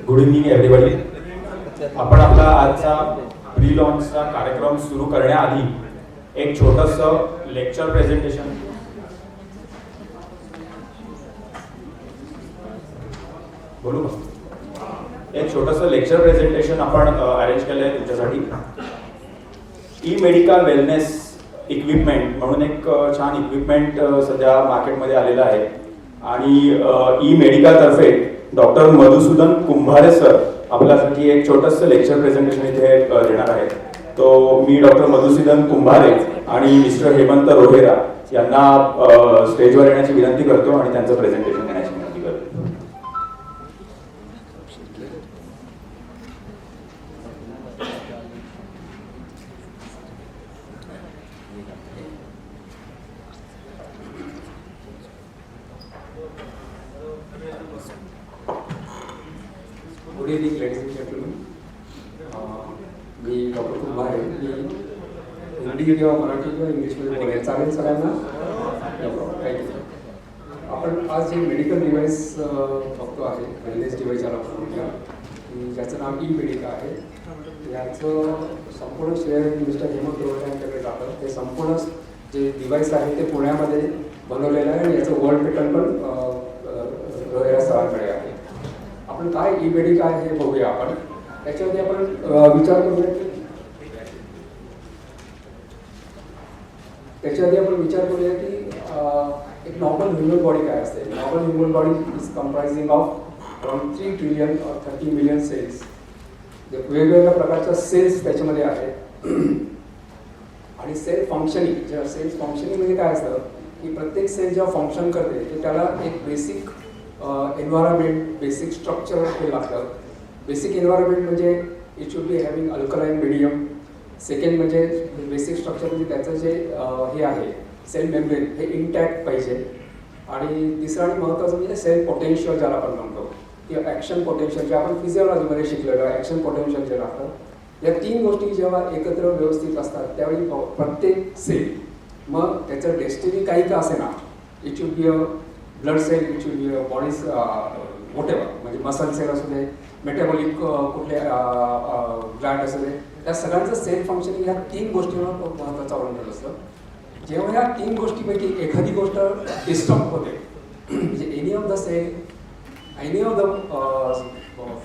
Good evening everybody. आपण आपला आजचा प्री लॉन्चचा कार्यक्रम सुरू करण्याआधी एक छोटंसं लेक्चर प्रेझेंटेशन बोलू का? एक छोटंसं लेक्चर प्रेझेंटेशन आपण अरेंज केलं आहे तुमच्यासाठी. ई मेडिकल वेलनेस इक्विपमेंट म्हणून एक छान इक्विपमेंट सध्या मार्केटमध्ये आलेलं आहे आणि ई मेडिकलतर्फे डॉक्टर मधुसूदन कुंभारे सर आपल्यासाठी एक छोटंसं लेक्चर प्रेझेंटेशन इथे देणार आहेत. तो मी डॉक्टर मधुसूदन कुंभारे आणि मिस्टर हेमंत रोहेरा यांना स्टेजवर येण्याची विनंती करतो आणि त्यांचं प्रेझेंटेशन देण्याची विनंती करतो. Good evening ladies and gentleman. मी डॉक्टर कुंभारे. मी हिंदी किंवा मराठी किंवा इंग्लिशमध्ये बोलायला चालेल सगळ्यांना? थँक्यू. आपण आज जे मेडिकल डिव्हाइस बघतो आहे, वेलनेस डिव्हाइस ज्याला म्हणूया, ज्याचं नाव ई मेडिका आहे, याचं संपूर्ण श्रेय मिस्टर हेमंत रोहेरा यांच्याकडे जातं. ते संपूर्ण जे डिव्हाइस आहे ते पुण्यामध्ये बनवलेलं आहे आणि याचं वर्ल्ड पेटंट पण रोहेरा सरांकडे आहे. आपण काय ई मेडिका आहे हे बघूया. आपण त्याच्यामध्ये आपण विचार करूया की एक नॉर्मल ह्युमन बॉडी काय असते. Normal human body is comprising of around 3 trillion और 30 मिलियन सेल्स. वेगवेगळ्या प्रकारच्या सेल्स त्याच्यामध्ये आहेत. आणि सेल फंक्शनिंग म्हणजे काय असतं की प्रत्येक सेल जेव्हा फंक्शन करते ते त्याला एक बेसिक एन्व्हायरमेंट, बेसिक स्ट्रक्चर हे लागतं. बेसिक एन्व्हायरमेंट म्हणजे it should B having alkaline medium. Second म्हणजे बेसिक स्ट्रक्चर म्हणजे त्याचं जे हे आहे सेल मेम्ब्रेन हे इंटॅक्ट पाहिजे. आणि तिसरं आणि महत्त्वाचं म्हणजे सेल पोटेन्शियल ज्याला आपण म्हणतो किंवा ॲक्शन पोटेन्शियल जे आपण फिजिओलॉजीमध्ये शिकलेलं आहे, ॲक्शन पोटेन्शियल जे राहतं. या 3 गोष्टी जेव्हा एकत्र व्यवस्थित असतात त्यावेळी प्रत्येक सेल मग त्याचं डेस्टिनी काही का असे ना, it should be a blood cell, it should be a bodies whatever, म्हणजे मसल सेल असू दे, मेटाबॉलिक कुठले ग्लँड असू दे, त्या सगळ्यांचं सेल फंक्शनिंग ह्या 3 गोष्टींवर महत्त्वाचं अवलंबून असतं. जेव्हा ह्या 3 गोष्टीपैकी एखादी गोष्ट डिस्टर्ब होते, म्हणजे any of the cell, any of the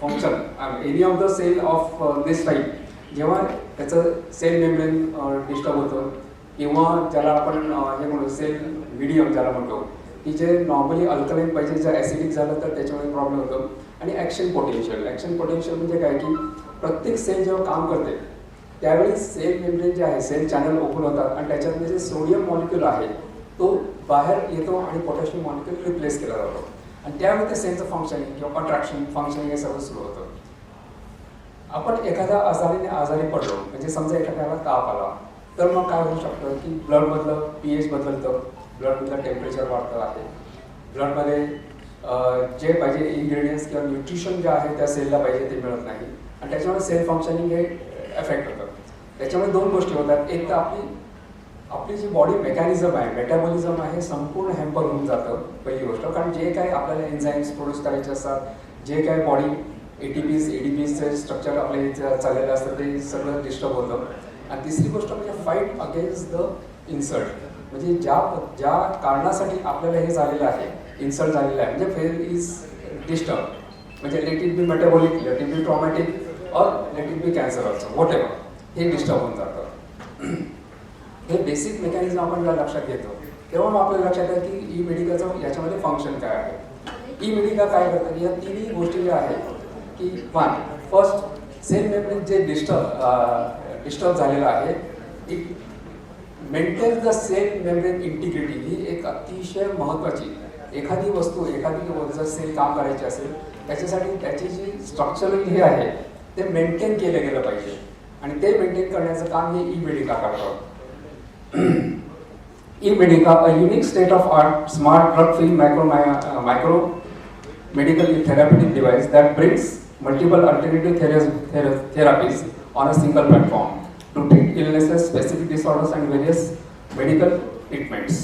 function, any of the cell of this type, जेव्हा त्याचं सेल मेम्ब्रेन डिस्टर्ब होतं किंवा ज्याला आपण हे म्हणतो सेल मीडियम ज्याला म्हणतो की जे नॉर्मली अल्कलाइन पाहिजे, जर ॲसिडिक झालं तर त्याच्यामध्ये प्रॉब्लेम होतो. आणि ॲक्शन पोटेन्शियल म्हणजे काय की प्रत्येक सेल जेव्हा काम करते त्यावेळी सेल मेम्ब्रेन जे आहे, सेल चॅनल ओपन होतात आणि त्याच्यातले जे सोडियम मॉलिक्यूल आहे तो बाहेर येतो आणि पोटॅशियम मॉलिक्यूल रिप्लेस केला जातो. आणि त्यावेळी त्या सेलचं फंक्शनिंग किंवा कॉन्ट्रॅक्शन फंक्शनिंग हे सगळं सुरू होतं. आपण एखाद्या आजारी पडलो, म्हणजे समजा एखाद्याला ताप आला तर मग काय होऊ शकतं की ब्लडमधलं pH बदलतं, ब्लडमधलं टेम्परेचर वाढतं आहे, ब्लडमध्ये जे पाहिजे इन्ग्रेडियंट्स किंवा न्यूट्रिशन जे आहे त्या सेलला पाहिजे ते मिळत नाही आणि त्याच्यामुळे सेल फंक्शनिंग हे एफेक्ट होतं. त्याच्यामुळे 2 गोष्टी होतात. एक तर आपली जी बॉडी मेकॅनिझम आहे, मेटाबॉलिझम आहे, संपूर्ण हॅम्पर होऊन जातं पहिली गोष्ट. कारण जे काय आपल्याला एन्झाईम्स प्रोड्यूस करायचे असतात, जे काय बॉडी ADPचे स्ट्रक्चर आपले चाललेलं असतं ते सगळं डिस्टर्ब होतं. आणि तिसरी गोष्ट म्हणजे फाईट अगेन्स्ट द इन्सल्ट, म्हणजे ज्या कारणासाठी आपल्याला हे झालेलं आहे, इन्सल्ट झालेलं आहे, म्हणजे फेल इज डिस्टर्ब, म्हणजे let it be metabolic, let it be traumatic और let it be cancer also, whatever, हे डिस्टर्ब होऊन जातं. हे बेसिक मेकॅनिझम आपण जेव्हा लक्षात घेतो तेव्हा मग आपल्याला लक्षात आहे की ई मेडिकाचं याच्यामध्ये फंक्शन काय आहे. ई मेडिका काय करतात, या 3 गोष्टी ज्या आहेत की फर्स्ट सेल मेम्ब्रेन जे डिस्टर्ब झालेलं आहे, it maintain the cell membrane integrity. ही एक अतिशय महत्त्वाची, एखादी वस्तू जर सेल काम करायची असेल त्याच्यासाठी त्याची जी स्ट्रक्चरल हे आहे ते मेंटेन केलं गेलं पाहिजे आणि ते मेंटेन करण्याचं काम हे ई मेडिका करतं. E Medica, a unique state of art smart drug free micro medical therapeutic device that brings multiple alternative therapies on a single platform to treat illnesses, specific disorders and various medical treatments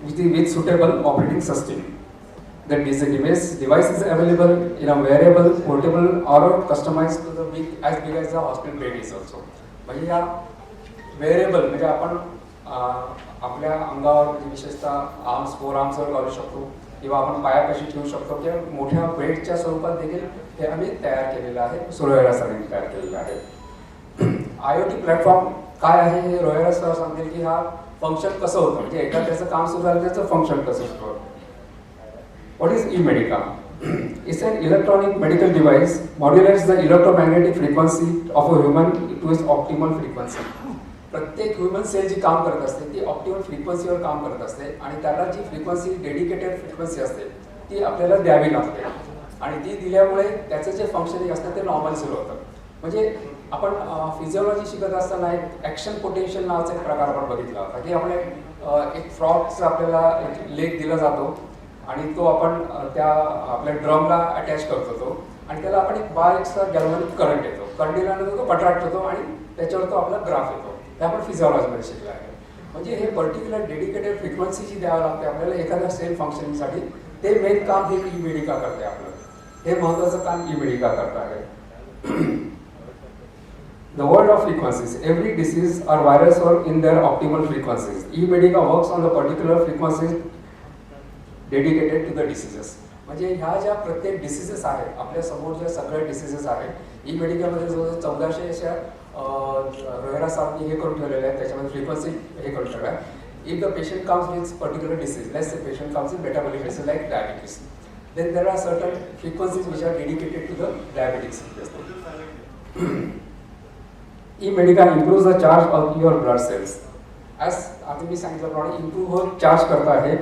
with suitable operating system. device is available in a wearable, portable, or customized to the as big as the hospital bed is also. म्हणजे या wearable म्हणजे आपण आपल्या अंगावर म्हणजे विशेषतः arms, four आर्म्सवर घालू शकतो किंवा आपण पायापाशी ठेवू शकतो किंवा मोठ्या बेडच्या स्वरूपात देखील हे आम्ही तयार केलेलं आहे. रोयरा सरांनी तयार केलेलं आहे. IoT प्लॅटफॉर्म काय आहे हे रोयरा सर सांगतील की हा फंक्शन कसं होतं, म्हणजे एखाद्याचं काम सुरू झालं त्याचं फंक्शन कसं होतं. What is e-Medica? It's an electronic medical device modulates the electromagnetic frequency of a human to its optimal frequency. प्रत्येक ह्युमन सेल जी काम करत असते ती ऑप्टिमल फ्रिक्वेन्सीवर काम करत असते आणि त्याला जी फ्रिक्वेन्सी डेडिकेटेड फ्रिक्वेन्सी असते ती आपल्याला द्यावी लागते आणि ती दिल्यामुळे त्याचं जे फंक्शनिंग असतं ते नॉर्मल सुरू होतं. म्हणजे आपण फिजिओलॉजी शिकत असताना एक ॲक्शन पोटेन्शियल नावाचा एक प्रकार आपण बघितला होता की आपले एक फ्रॉगचा आपल्याला एक लेग दिला जातो आणि तो आपण त्या आपल्या ड्रमला अटॅच करतो तो आणि त्याला आपण एक बारीकसा गॅल्व्हॅनिक करंट येतो. करंट दिल्यानंतर तो पटराट होतो आणि त्याच्यावर तो आपला ग्राफ येतो. हे आपण फिजिओलॉजीमध्ये शिकलं आहे. म्हणजे हे पर्टिक्युलर डेडिकेटेड फ्रिक्वेन्सी जी द्यावी लागते आपल्याला एखाद्या सेल फंक्शनिंगसाठी ते मेन काम हे e-Medica करते. आपलं हे महत्त्वाचं काम e-Medica करत आहे. The world of frequencies. Every disease or virus work in their optimal frequencies. e-Medica works on the particular frequencies dedicated to the diseases. म्हणजे ह्या ज्या प्रत्येक डिसीजेस आहेत आपल्या समोर ज्या सगळ्या डिसीजेस आहेत e-Medicaमध्ये जवळजवळ 1400 अशा रोयरा सारखी हे करून ठेवलेले आहेत. त्याच्यामध्ये फ्रिक्वेन्सी हे करून ठेवलं आहे. If the patient comes with particular disease, let's say patient comes with metabolic disease like diabetes, then there are certain frequencies which are dedicated to the diabetics. e-Medica improves the charge of your blood cells. As आता मी सांगितल्याप्रमाणे improve charge करता आहे.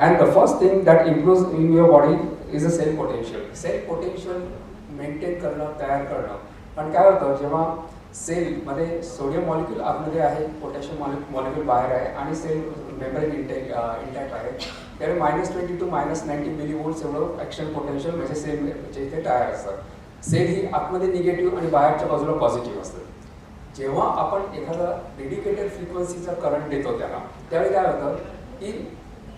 And the first thing that improves in your body is a cell potential. Cell potential maintain करणं, तयार करणं. पण काय होतं जेव्हा सेलमध्ये सोडियम मॉलिक्यूल आतमध्ये आहे, पोटॅशियम मॉलिक्यूल बाहेर आहे आणि सेल मेम्ब्रेन इंटॅक्ट आहे, त्यामुळे -20 to -90 मिलीव्होल्ट्स एवढं ॲक्शन पोटेन्शियल म्हणजे सेलचे इथे तयार असतं. सेल ही आतमध्ये निगेटिव्ह आणि बाहेरच्या बाजूला पॉझिटिव्ह असतं. जेव्हा आपण एखादा डेडिकेटेड फ्रिक्वेन्सीचा करंट देतो त्याला, त्यावेळी काय होतं की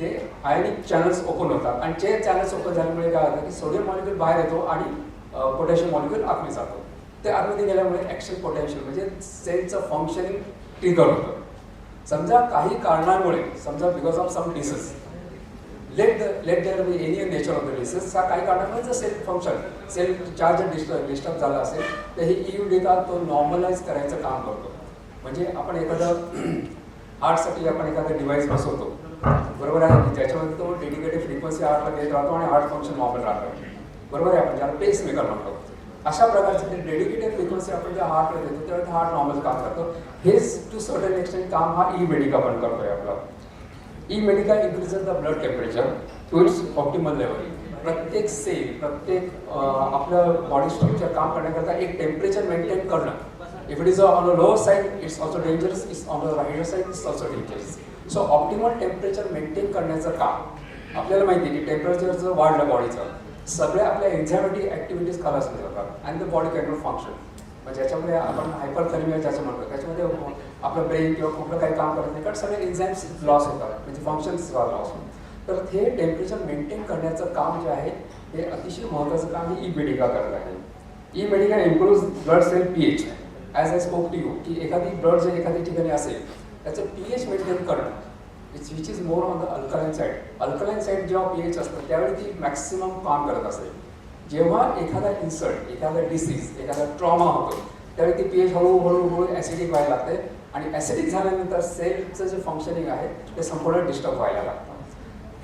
ते आयनिक चॅनल्स ओपन होतात आणि जे चॅनल्स ओपन झाल्यामुळे काय होतं की सोडियम मॉलिक्यूल बाहेर येतो आणि पोटॅशियम मॉलिक्यूल आतमध्ये जातो. ते आतमध्ये गेल्यामुळे ॲक्शन पोटेन्शियल म्हणजे सेलचं फंक्शनिंग ट्रिगर होतं. समजा काही कारणामुळे, समजा because of some disease, let there be any nature of the disease, काही कारणामुळे जर cell function cell charge disturb झाला असेल तर हे e-Medica तो नॉर्मलाइज करायचं काम करतो. म्हणजे आपण एखादं हार्टसाठी आपण एखादं डिव्हाइस बसवतो, बरोबर आहे की ज्याच्यामध्ये तो डेडिकेटेड फ्रिक्वेन्सी हार्टला देत राहतो आणि हार्ट फंक्शन नॉर्मल राहतं, बरोबर आहे. आपण ज्याला पेस मेकर म्हणतो अशा प्रकारचे डेडिकेटेड फ्रिक्वेन्सी आपण ज्या हार्टला देतो त्यावेळी हार्ट नॉर्मल काम करतो. हेच टू सर्टन एक्सटेंट काम हा e-Medica पण करतोय आपला. e-Medica increases the blood temperature to its optimal level. प्रत्येक सेल, प्रत्येक आपलं बॉडी स्ट्रक्चर काम करण्याकरता एक टेम्परेचर मेंटेन करणं. If it is on the lower side, it's also dangerous. It's on the higher side, it's also dangerous. So optimal temperature maintain करण्याचं काम आपल्याला माहिती आहे की टेम्परेचर जर वाढलं बॉडीचं, सगळ्या आपल्या एन्झायमेटिक ॲक्टिव्हिटीज खालास होत जातात आणि the body can not function. म्हणजे ज्याच्यामध्ये आपण हायपरथर्मिया ज्याचं म्हणतो त्याच्यामध्ये आपलं ब्रेन किंवा कुठलं काही काम करत नाही कारण सगळे एन्झाईम्स लॉस होतात, म्हणजे फंक्शन्स लॉस होतात. तर हे टेम्परेचर मेंटेन करण्याचं काम जे आहे हे अतिशय महत्त्वाचं काम हे e-Medica करत आहे. e-Medica improves blood cell pH. As I spoke to you की एखादी ब्लड जर एखाद्या ठिकाणी असेल त्याचं pH मेंटेन करणं which is more on the alkaline side. Alkaline side जेव्हा pH असतं त्यावेळी ती मॅक्सिमम काम करत असते. जेव्हा एखादा इन्सल्ट, एखादा डिसीज, एखादा ट्रॉमा होतो त्यावेळी ती pH हळूहळू ॲसिडिक व्हायला लागते आणि ॲसिडिक झाल्यानंतर सेलचं जे फंक्शनिंग आहे ते संपूर्ण डिस्टर्ब व्हायला लागतं.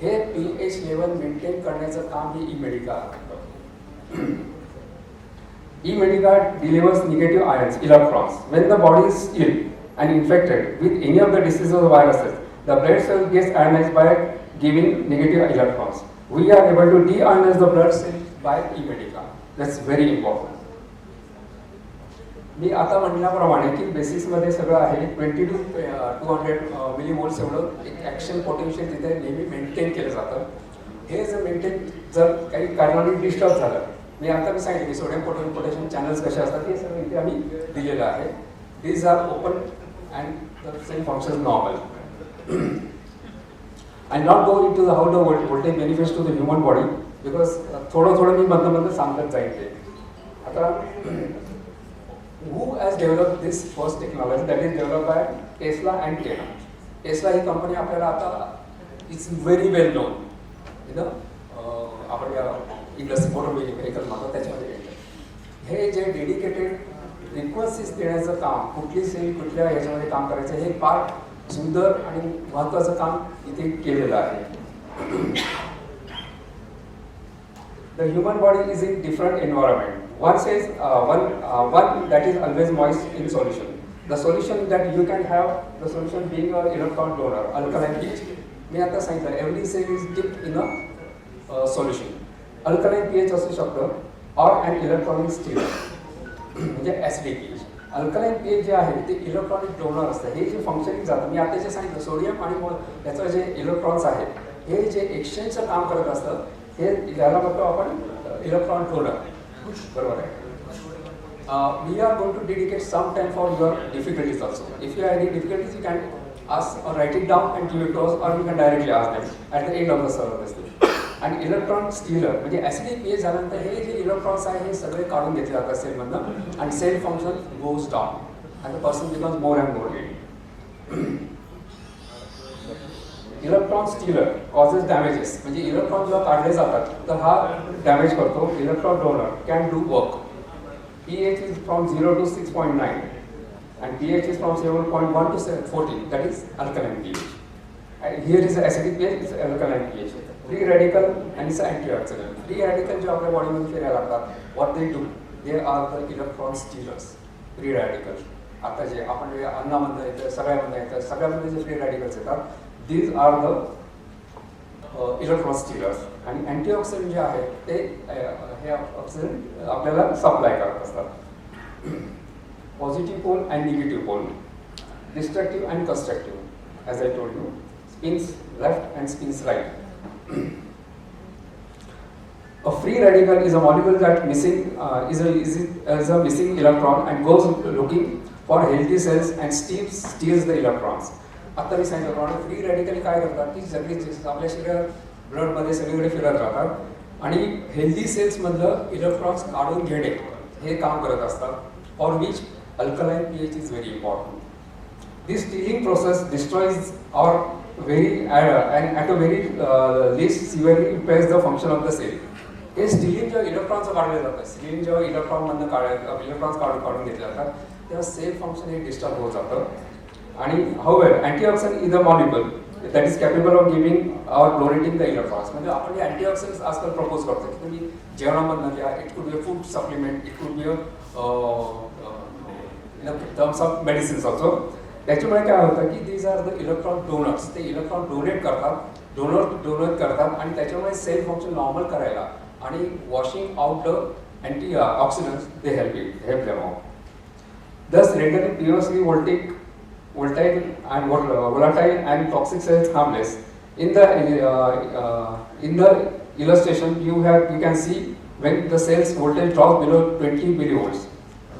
हे pH लेवल मेंटेन करण्याचं काम हे e-Medica करतं. e-Medica delivers negative ions, electrons. When the body is ill and infected with any of the diseases or viruses, the blood cell gets ionized by giving negative electrons. We are able to deionize the blood cell by e-Medica. That's very important. मी आता म्हणल्याप्रमाणे की बेसिक्समध्ये सगळं आहे 20 to 200 millivolts एवढं एक action potential तिथे नेहमी maintain केलं जातं. हे जर मेंटेन जर काही कारणाने डिस्टर्ब झालं, मी सांगितलं की सोडियम पोटॅशियम चॅनल्स कसे असतात हे सगळं इथे आम्ही दिलेलं आहे. These are open and the same function normal. I'll not go into how the voltage benefits to the human body because थोडं मी मधनं सांगत जाईल ते. आता who has developed this first technology that is developed by Tesla and Tena. Tesla he company आपल्याला आता it's very well known. आपण या इंडस्ट्री मोटर व्हेकल म्हणतो त्याच्यामध्ये हे जे डेडिकेटेड फ्रिक्वेन्सीज देण्याचं काम कुठली सेल कुठल्या ह्याच्यामध्ये काम करायचं हे फार सुंदर आणि महत्त्वाचं काम इथे केलेलं आहे. The human body is in different environment. One says one that is always moist in solution. The solution that you can have, the solution being an electron donor, alkaline pH. मी आता सांगितलं every cell is dipped in a solution. Alkaline pH असू शकतं or an electronic stealer म्हणजे acidic pH. Alkaline pH जे आहे ते electronic donor असतं. हे जे functioning जातं मी आता जे सांगितलं सोडियम आणि त्याचं जे इलेक्ट्रॉन्स आहेत हे जे एक्सचेंजचं काम करत असतं हे याला म्हणतो आपण इलेक्ट्रॉन डोनर. बरोबर आहे. We are going to dedicate some time for your difficulties also. If you have any difficulties you can ask और write it down and give it to us और you can directly ask them at the end of the service. आणि electron stealer म्हणजे acidic pH झाल्यानंतर हे जे electrons आहे हे सगळे काढून घेतले जातात सेलमधनं आणि cell function goes down and the person becomes more and more lady. Electron stealer causes damages म्हणजे इलेक्ट्रॉन जेव्हा काढले जातात तर हा डॅमेज करतो. Electron donor can do work. pH is from 0 to 6.9 and pH is from 7.1 to 14, that is alkaline pH. And here is the acidic pH, it's alkaline pH. Free radical and it's an antioxidant. Free radical जो आपल्या बॉडीमध्ये फिरायला लागतात, what they do, they are the electron stealers. Free radical. आता जे आपण अन्नामध्ये येतं, सगळ्यामध्ये जे free radicals येतात, these are the electron stealers. आणि अँटीऑक्सिडंट जे आहेत ते हे ऑक्सिजन आपल्याला सप्लाय करत असतात. Positive pole and negative pole, destructive and constructive. As I told you, spins left and spins right. A free radical is a molecule that is a missing electron and goes looking for healthy cells and steals the electrons. आता मी सांगितलं free radical काय करतात की सगळी आपल्या शरीरात ब्लडमध्ये सगळीकडे फिरत राहतात आणि हेल्दी सेल्समधलं इलेक्ट्रॉन्स काढून घेणे हे काम करत असतात. For which alkaline pH is very important. This stealing process destroys और very at a very least severely impairs the function of the cell. हे स्टीलिंग जेव्हा इलेक्ट्रॉन्स काढले जातात, स्टीलिंग जेव्हा इलेक्ट्रॉनमधनं इलेक्ट्रॉन्स काढून घेतले जातात तेव्हा सेल फंक्शन हे डिस्टर्ब होत जातं. आणि however antioxidant is a molecule that is capable of giving or chlorinating the electrons. म्हणजे आपण हे अँटीऑक्सिडंट्स आजकाल प्रपोज करतो की तुम्ही जेवणामधनं घ्या. It could be a food supplement, it could be in terms of medicines also. त्याच्यामुळे काय होतं की these are the electron donors. ते इलेक्ट्रॉन डोनेट करतात आणि त्याच्यामुळे सेल फंक्शन नॉर्मल करायला आणि washing out the antioxidants they help them out. Thus rendering previously volatile and toxic cells harmless. In the illustration you can see when the cell's voltage drops below 20 millivolts.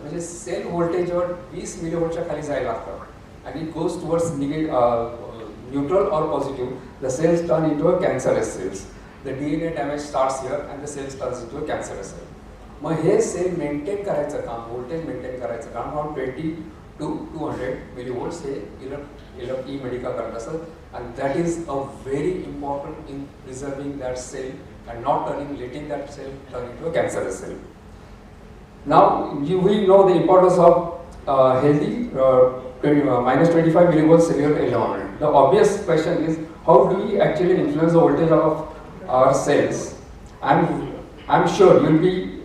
म्हणजे cell व्होल्टेजवर 20 millivoltच्या खाली जायला लागतं आणि it goes towards neutral or positive. The cells turn into a cancerous cells. The DNA damage starts here and the cells turns into a cancerous cell. मग हे cell maintain करायचं काम, व्होल्टेज मेंटेन करायचं काम फ्रॉम 20 to 200 millivolts हे ई Medica करत असत. and that is a very important in preserving that cell and not letting that cell turn into a cancerous cell. Now we know the importance of healthy minus 25 millivolts cellular environment. The obvious question is how do we actually influence the voltage of our cells? I'm sure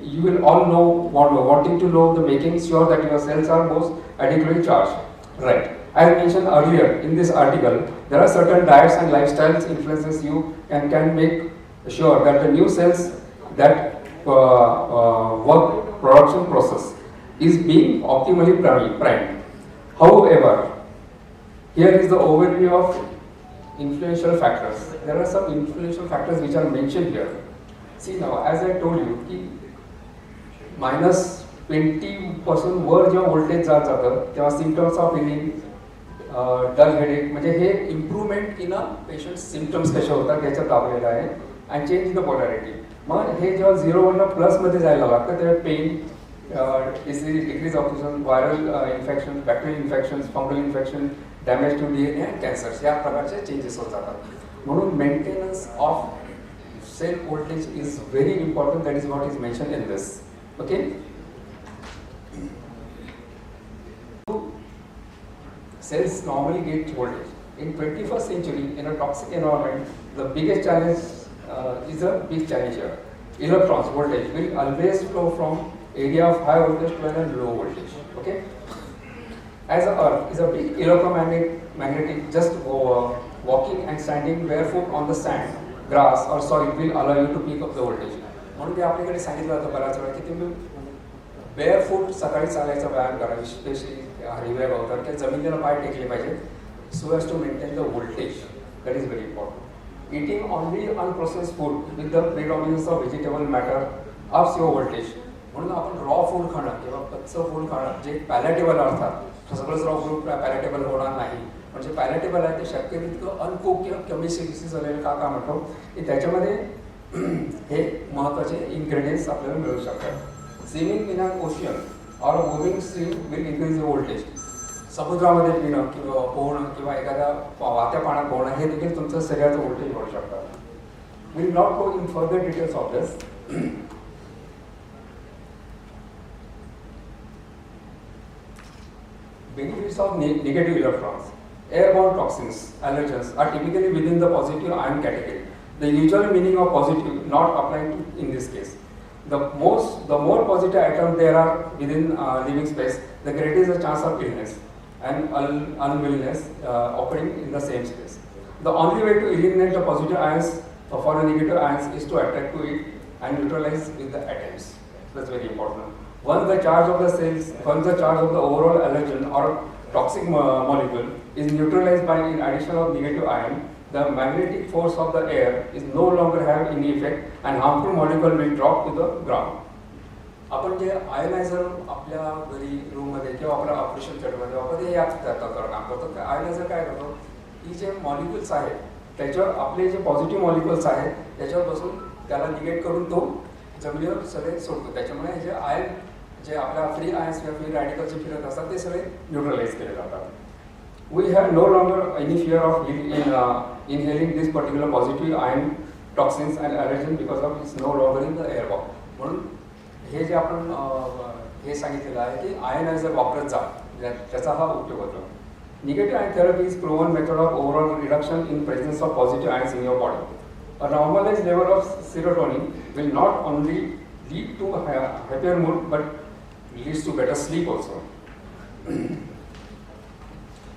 you will all know wanting to know the making sure that your cells are most adequately charged. Right. As mentioned earlier in this article, there are certain diets and lifestyles influences you and can make sure that the new cells that work production process is being optimally primed. However, here is the overview of influential factors. There are some influential factors which are mentioned here. See now, as I told you, -20% वर जेव्हा voltage जातं तेव्हा symptoms of ailing dull headache, म्हणजे हे improvement in a patient symptoms कसे होतात याच्यात दाखवलेलं आहे. And change in the polarity. मग हे जेव्हा 0 प्लसमध्ये जायला लागतं तेव्हा pain, decrease oxygen, viral infection, bacterial infection, fungal infection, damage to DNA and cancers या प्रकारचे चेंजेस होत जातात. म्हणून maintenance of cell voltage is very important. That is what is mention in this. Okay. Cells normally get voltage. In 21st century, in a toxic environment, the biggest challenge is a big challenge here. Electrons voltage will always flow from area of high voltage to a low voltage. Okay. As a Earth is a big electromagnetic, just walking and standing barefoot on the sand, grass or soil will allow you to pick up the voltage. म्हणून ते आपल्याकडे सांगितलं जातं बऱ्याच वेळा की तुम्ही barefoot सकाळी चालायचा व्यायाम करा, स्पेशली हिरव्या गवतात किंवा जमिनीला पाय टेकले पाहिजे, so as to maintain the voltage. That is very important. Eating only unprocessed food with the predominance of vegetable matter ups your voltage. म्हणून आपण रॉ फूड खाणं किंवा कच्चं फूड खाणं जे पॅलेटेबल असतात, सगळंच रॉ फूड पॅलेटेबल होणार नाही. म्हणजे पॅलेटेबल आहे ते शक्य तितकं अनकुक किंवा कमी शिजलेलं झालेलं का म्हणतो की त्याच्यामध्ये हे महत्त्वाचे इन्ग्रेडियंट्स आपल्याला मिळू शकतात. स्विमिंग इन अन ओशियन और moving stream will increase the voltage. समुद्रामध्ये पिणं किंवा पोहणं किंवा एखाद्या वाहत्या पाण्यात पोहणं हे देखील तुमचं शरीराचं व्होल्टेज वाढू शकतात. Will not go in further details of this. Benefits of negative electrons. Airborne toxins, allergens are typically within the positive ion category. The usual meaning of positive not applying to in this case. The more positive atoms there are within living space, the greater is the chance of illness and unwellness occurring in the same space. The only way to eliminate the positive ions for the negative ions is to attract to it and neutralize with the atoms. That's very important. Once the charge of the overall allergen or toxic molecule is neutralized by in addition of negative ion, the magnetic force of the air is no longer have any effect and harmful molecule will drop to the ground. आपण जे आयोनायझर आपल्या घरी रूममध्ये किंवा आपल्या operation थिएटरमध्ये वापरतो याच काम करतो. आयोनायझर काय करतो की जे मॉलिक्युल्स आहेत त्याच्यावर आपले जे पॉझिटिव्ह मॉलिक्युल्स आहेत त्याच्यावर बसून त्याला निगेट करून तो जमिनीवर सगळे सोडतो. त्याच्यामुळे हे जे आयन जे आपल्या फ्री आयन्स किंवा फ्री रॅडिकल्स जे फिरत असतात ते सगळे न्यूट्रलाइज केले जातात. We have no longer any fear of inhaling this particular positive ion toxins and allergen because of it's no longer in the airborne. म्हणून हे जे आपण हे सांगितलेलं आहे की आयनायझर वापरत जा, त्याचा हा उपयोग होतो. Negative ion therapy is proven method of overall reduction in presence of positive ions in your body. A normalized level of serotonin will not only lead to happier mood but leads to better sleep also.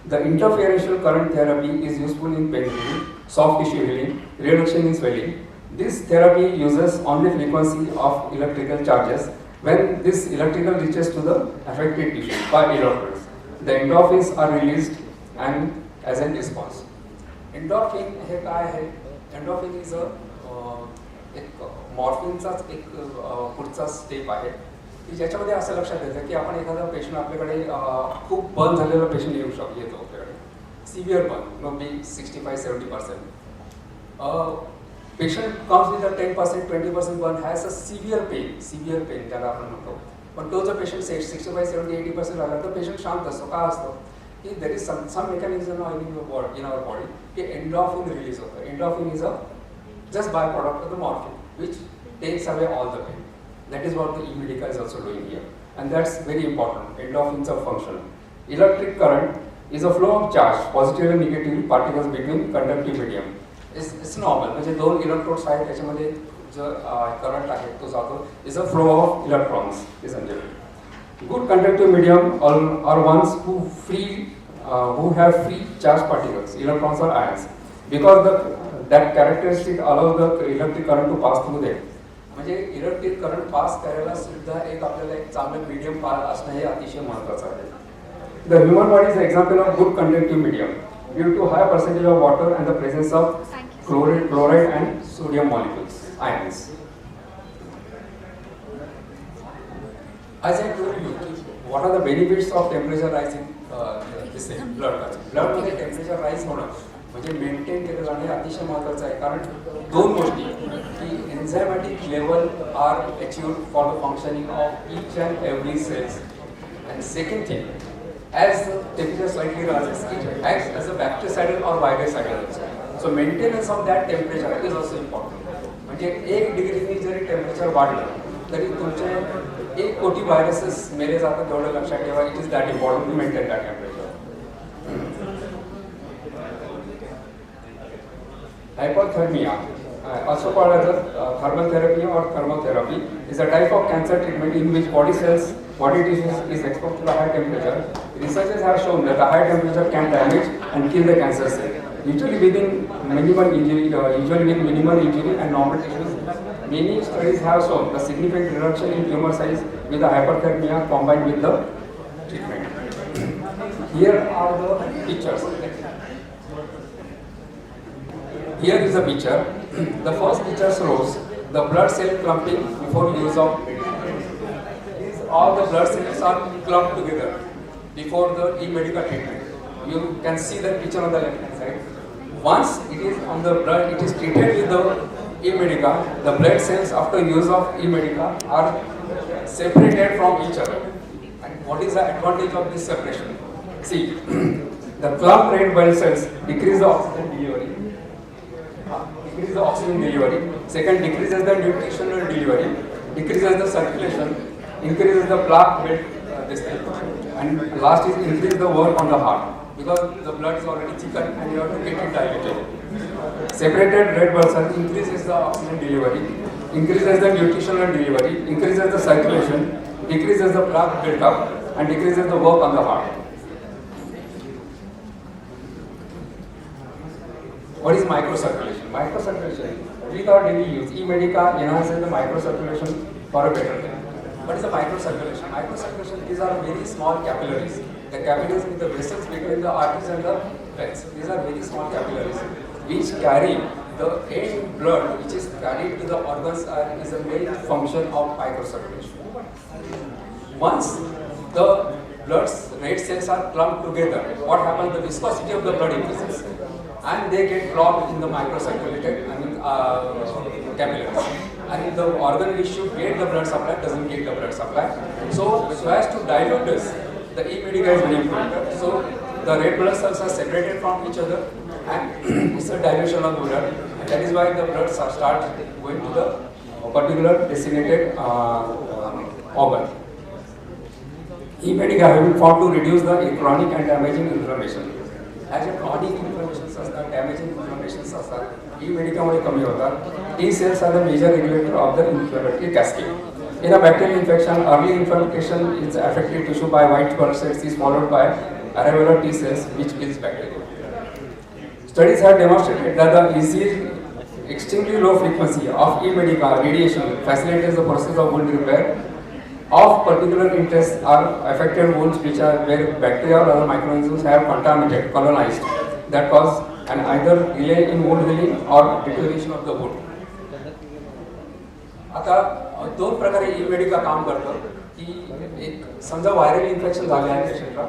The interferential current therapy is useful in pain relief, soft tissue healing, reduction in swelling. This therapy uses only frequency of electrical charges. When this electrical reaches to the affected tissue by electrodes, the endorphins are released and as a response. Endorphin हे काय आहे? Endorphin is एक मॉर्फिनचाच एक पुढचा step आहे की ज्याच्यामध्ये असं लक्षात येतं की आपण एखादा पेशंट आपल्याकडे खूप बर्न झालेला पेशंट येतो आपल्याकडे, severe burn, no be 65-70%. Patient comes with 10%, 20% burn has a severe pain त्याला आपण म्हणतो. पण तो जर पेशंट 65-70-80% आला तर पेशंट शांत असतो. का असतो की there is some mechanism in our body की एंडॉर्फिन रिलीज होतं. Endorphin is a just byproduct of the morphine, which takes away all the pain. That is what the E-Medica is also doing here, and that's very important. Endorphins are functional. Electric current is a flow of charge, positive and negative particles between conductive medium. It's normal. म्हणजे दोन electrodes आहेत त्याच्यामध्ये जो current आहे तो जातो. Is a flow of electrons, essentially. Good conductive medium are ones who have free charge particles, electrons or ions, because that characteristic allows the electric current to pass through them. म्हणजे electric current pass करायला सुद्धा एक आपल्याला एक चांगलं medium पार असणं हे अतिशय महत्त्वाचं आहे. The human body is an example of good conductive medium due to high percentage of water and the presence of chloride and sodium molecules, ions. As I told you, what are the benefits of temperature rising दिसते ब्लडमध्ये temperature rise होणं म्हणजे maintain केलं जाणं हे अतिशय महत्त्वाचं आहे. कारण दोन गोष्टी की enzymatic level are achieved for the functioning of each and every cells. And second thing, as the temperature slightly rises, it acts as a bactericidal or virucidal also. So maintenance of that temperature is also important. म्हणजे 1 डिग्रीनी जरी temperature वाढलं तरी तुमचे 1 कोटी viruses मेले जातात एवढं लक्षात ठेवा. It is that important to maintain that temperature. Hypothermia, also called as thermal therapy or thermotherapy, is a type of cancer treatment in which body tissues is exposed to the high temperature. Researchers have shown that the high temperature can damage and kill the cancer cell, usually with minimal injury and normal tissues. Many studies have shown the significant reduction in tumor size with the hypothermia combined with the treatment. Here are the pictures. Here is a picture. The first picture shows the blood cell clumping before use of medication. All the blood cells are clumped together before the E-Medica treatment. You can see the picture on the left hand side. Once it is on the blood, it is treated with the E-Medica. The blood cells after use of E-Medica are separated from each other. And what is the advantage of this separation? See, the clump red blood cells decrease the oxygen delivery. Decrease the oxygen delivery. Second, decreases the nutritional delivery, decreases the circulation, increases the plaque build, and last is increase the work on the heart because the blood is already thickened and you have to get it dilated. Separated red blood cells increases the oxygen delivery, increases the nutritional delivery, increases the circulation, decreases the plaque build up, and decreases the work on the heart. What is microcirculation? Microcirculation, with our daily use, E-Medica enhances the microcirculation for a better life. What is the microcirculation? Microcirculation, these are very small capillaries. The capillaries with the vessels between the arteries and the veins. These are very small capillaries which carry the end blood which is carried to the organs is a main function of microcirculation. Once the blood red cells are clumped together, what happens? The viscosity of the blood increases. And they get clogged in the microcirculated capillaries. And the organ which should get the blood supply doesn't get the blood supply. So as to dilute this, the E-Medica is very important. So the red blood cells are separated from each other and it's a dilution of the blood. And that is why the blood starts going to the particular designated organ. E-Medica have been found to reduce the chronic and damaging inflammation. As a chronic inflammation असतात, damaging inflammations असतात, E-Medicaमुळे कमी होतात. T cells are the major regulator of the inflammatory cascade. In a bacterial infection, early inflammation is affected tissue by white blood cells is followed by alveolar T cells which kills bacteria. Studies have demonstrated that the extremely low frequency of E-Medica radiation facilitates the process of wound repair. Of particular interest are affected wounds which are where bacteria or other microorganisms have contaminated, colonized, that cause an either delay in wound healing or deterioration of the wound. आता दोन प्रकारे E-Medica काम करतं की एक समजा viral infection झाले आहे पेशंटला.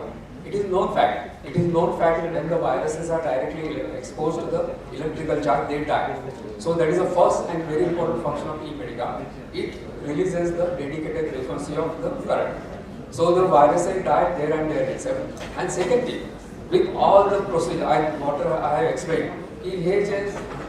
It is known fact that when the viruses are directly exposed to the electrical charge, they die. So that is the first and very important function of E-Medica. It releases the dedicated frequency of the current. So the viruses die there and there itself. And second thing, with all the procedure, I have explained, की हे जे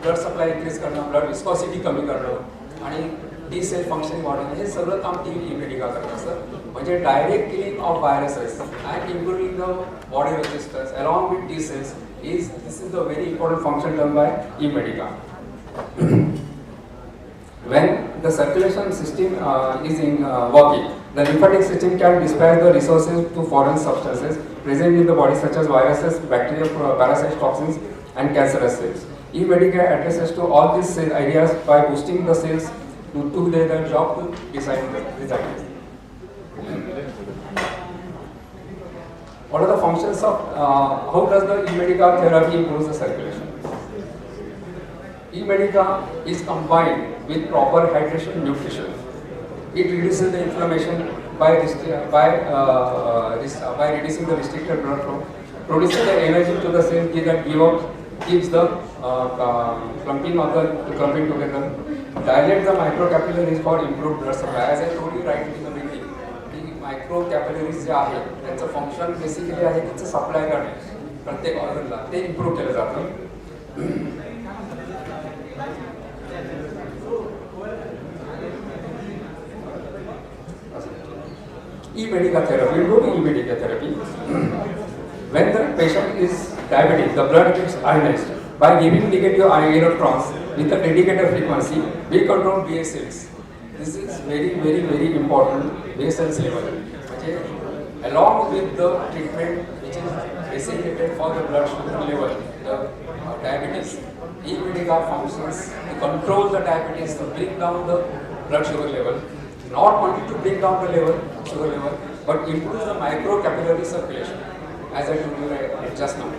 blood supply increase करणं, blood viscosity कमी करणं आणि T cell functioning वाढवणं हे सगळं काम E-Medica करत असतं. म्हणजे direct killing of viruses and improving the body resistance along with T cells this is the very important function done by E-Medica. When the circulation system is working, the lymphatic system can dispatch the resources to foreign substances present in the body such as viruses, bacteria, parasites, toxins and cancerous cells. E-Medica addresses to all these ideas by boosting the cells to do their job to design this. What are the functions of, how does the E-Medica therapy improve the circulation? E-Medica is combined with proper hydration and nutrition. It reduces the inflammation, by reducing the restricted blood flow, producing the energy to the cell keeps the clumping together, dilate the microcapillaries for improved blood supply. As I told you right in the beginning, the microcapillaries जे आहे त्यांचं function basically आहे त्याचं supply करणे प्रत्येक ऑर्गनला, ते improve केलं जातं. E-Medica therapy. We'll go to E-Medica therapy. When the patient is diabetic, the blood gets ionized. By giving negative electrons with a dedicated frequency, we control BSLs. This is very important. BSLs level. Okay. Along with the treatment which is designated for the blood sugar level, the diabetes, E-Medica functions to control the diabetes, to bring down the blood sugar level. Not only to bring down the sugar level, but improve the microcapillary circulation. As I told you just now.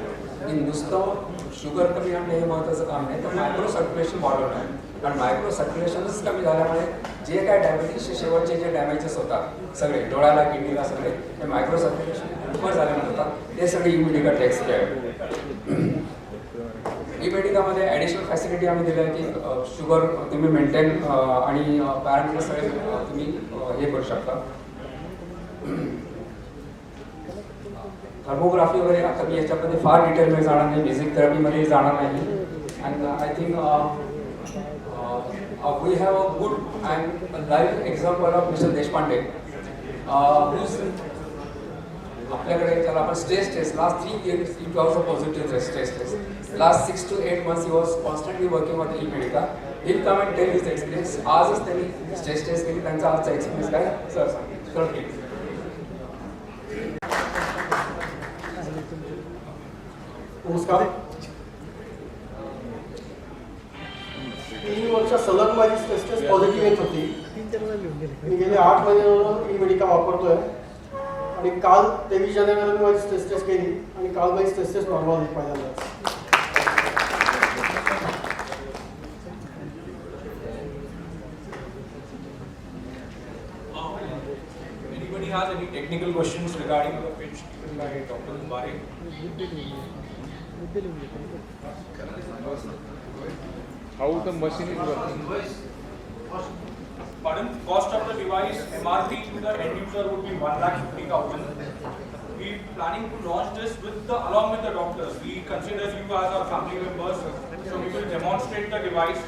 In नुसतं sugar कमी आणणे हे महत्त्वाचं काम नाही, तर micro circulation वाढवणं आहे. कारण मायक्रो सर्क्युलेशनच कमी झाल्यामुळे जे काय डायबिटीसचे शेवटचे जे डॅमेजेस होतात सगळे डोळ्याला किडनीला सगळे हे मायक्रो सर्क्युलेशन उपर झाल्यामुळे होतात. ते सगळे E-Medica टेक्स केअर. E-Medicaमध्ये ॲडिशनल फॅसिलिटी आम्ही दिल्या आहे की शुगर तुम्ही मेंटेन आणि पॅरामीटर सगळे तुम्ही हे करू शकता. थर्मोग्राफी वगैरे आता मी याच्यामध्ये फार डिटेलमध्ये जाणार नाही, बेसिक थेरपीमध्ये जाणार नाही. And I think we have a good and live example of mister Deshpande, आपल्याकडे त्याला आपण stress test last 3 years it was a positive stress test. Last 6 to 8 months he was constantly working on E-Medica. He'll come and tell his experience. आजच त्यांनी stress test केली, त्यांचा आजचा experience काय sir सांगितलं. Sir please. नमस्कार. 3 वर्ष सलग माझी स्ट्रेस टेस्ट पॉझिटिव्ह येत होती. मी गेले 8 महिन्यावर E-Medica वापरतोय आणि काल 23 जानेवारीला मी माझी स्ट्रेस टेस्ट केली आणि काल माझी स्ट्रेस टेस्ट नॉर्मल झाली पहिल्यांदाच. Anybody has any technical questions regarding the pitch given by Dr. Dumbare? How the machine is working? Pardon? Cost of the device MRP to the end user would be 1,50,000. We're planning to launch this along with the doctors. We consider you as our family members, so we will demonstrate the device.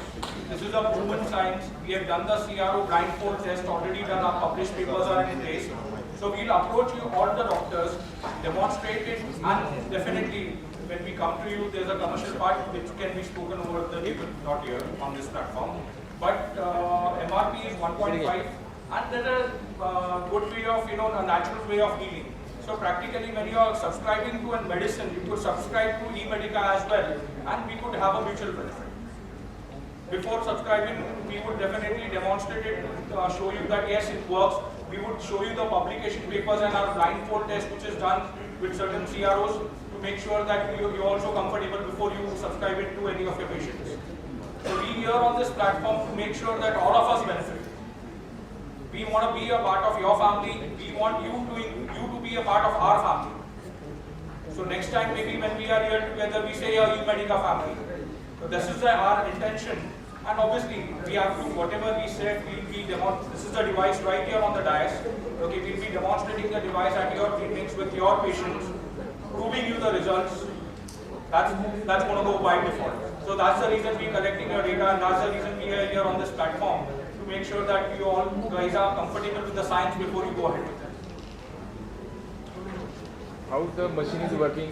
This is a proven science. We have done the CRO blindfold test, already done. Our published papers are in place. So we'll approach you, all the doctors, demonstrate it, and definitely when we come to you, there's a commercial part which can be spoken over the table, not here on this platform. But MRP is 1.5, and there's a good way of, a natural way of healing. So practically, when you are subscribing to a medicine, you could subscribe to E-Medica as well, and we could have a mutual benefit. Before subscribing, we would definitely demonstrate it, show you that yes, it works. We would show you the publication papers and our blindfold test, which is done with certain CROs, to make sure that you're also comfortable before you subscribe it to any of your patients. So we here on this platform to make sure that all of us benefit. We want to be a part of your family. We want you to be a part of our family. So next time, maybe when we are here together, we say E-Medica family. So this is our intention. And obviously, we have to, whatever we said, this is the device right here on the dais. Okay, we'll be demonstrating the device at your clinics with your patients, proving you the results. That's going to go by default. So that's the reason we're collecting your data, and that's the reason we are here on this platform, to make sure that you all guys are comfortable with the science before you go ahead with it. How the machine is working?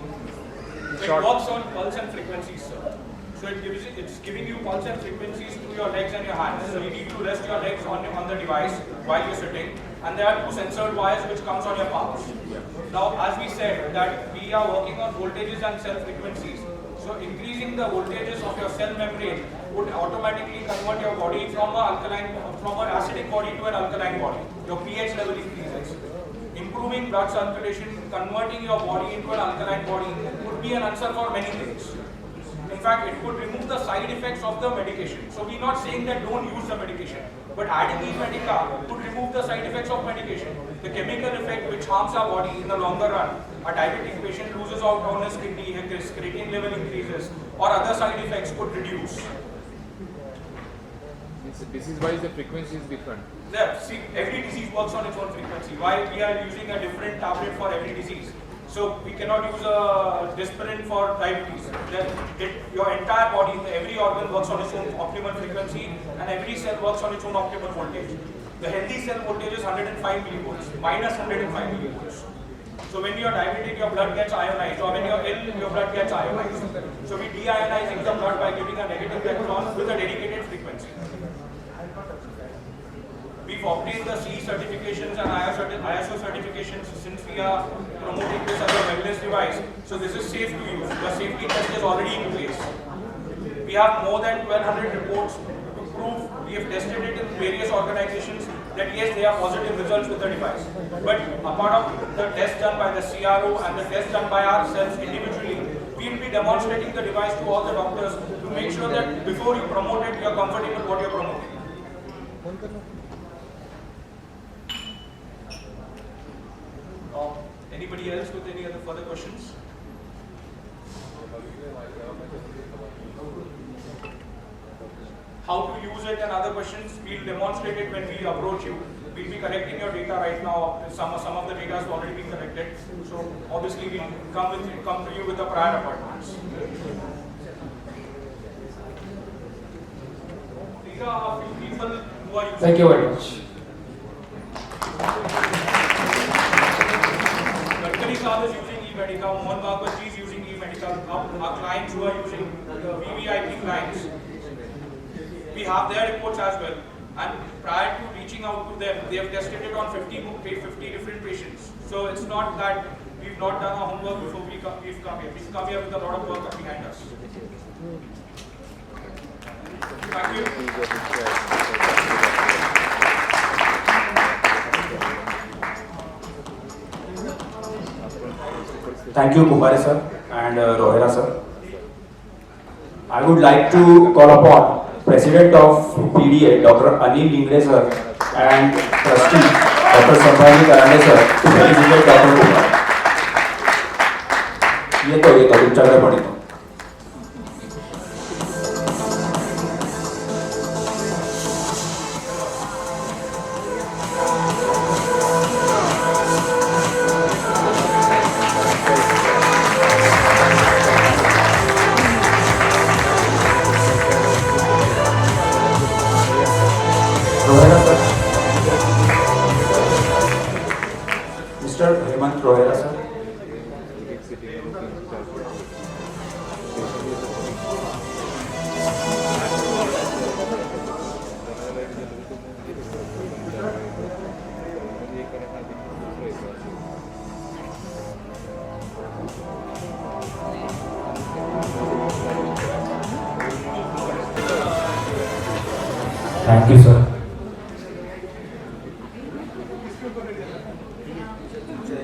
It works on pulse and frequencies, sir. So it's giving you pulse and frequencies to your legs and your hands. So you need to rest your legs on the device while you're sitting, and there are 2 censored wires which comes on your palms. Now, as we said, that we are working on voltages and cell frequencies. So increasing the voltages of your cell membrane would automatically convert your body from an acidic body to an alkaline body. Your pH level increases. Improving blood circulation, converting your body into an alkaline body would be an answer for many things. In fact, it could remove the side effects of the medication. So we're not saying that don't use the medication, but adding E-Medica could remove the side effects of medication. The chemical effect which harms our body in the longer run. A diabetic patient loses out on his kidney, his creatine level increases, or other side effects could reduce. This is why the frequency is different. There, see, every disease works on its own frequency. Why we are using a different tablet for every disease? So we cannot use a Dispirin for diabetes. Your entire body, every organ works on its own optimal frequency, and every cell works on its own optimal voltage. The healthy cell voltage is 105 millivolts, minus 105 millivolts. So when you are diabetic, your blood gets ionized, or when you are ill, your blood gets ionized. So we de-ionizing the blood by giving a negative electron with a dedicated frequency. We've obtained the CE certifications and ISO certifications since we are promoting this as a wellness device. So this is safe to use. The safety test is already in place. We have more than 1200 reports to prove we have tested it in various organizations that yes, they have positive results with the device. But apart of the test done by the CRO and the test done by ourselves individually, we will be demonstrating the device to all the doctors to make sure that before you promote it, you are comfortable with what you are promoting. Anybody else with any other further questions? How to use it and other questions, we'll demonstrate it when we approach you. We'll be collecting your data right now. Some of the data has already been collected. So obviously we'll come to you with the prior appointments. These are a few people who are using. Thank you very much. Is using E-Medica, Mohan Bhagwat is using E-Medica, our clients who are using VVIP clients. We have their reports as well. And prior to reaching out to them, they have tested it on 50 different patients. So it's not that we've not done our homework before we've come here. We've come here with a lot of work behind us. Thank you. Thank you, Kumare sir and Rohera sir. I would like to call upon President of PDA, Dr. Anil Lingre sir, and Trustee, Dr. Sambhaji Karande sir, to felicitate Dr. Kumare. येतो तुमच्याकडे पण येतो. Rohera sir. Mr. Hemant Rohera sir. Thank you, sir.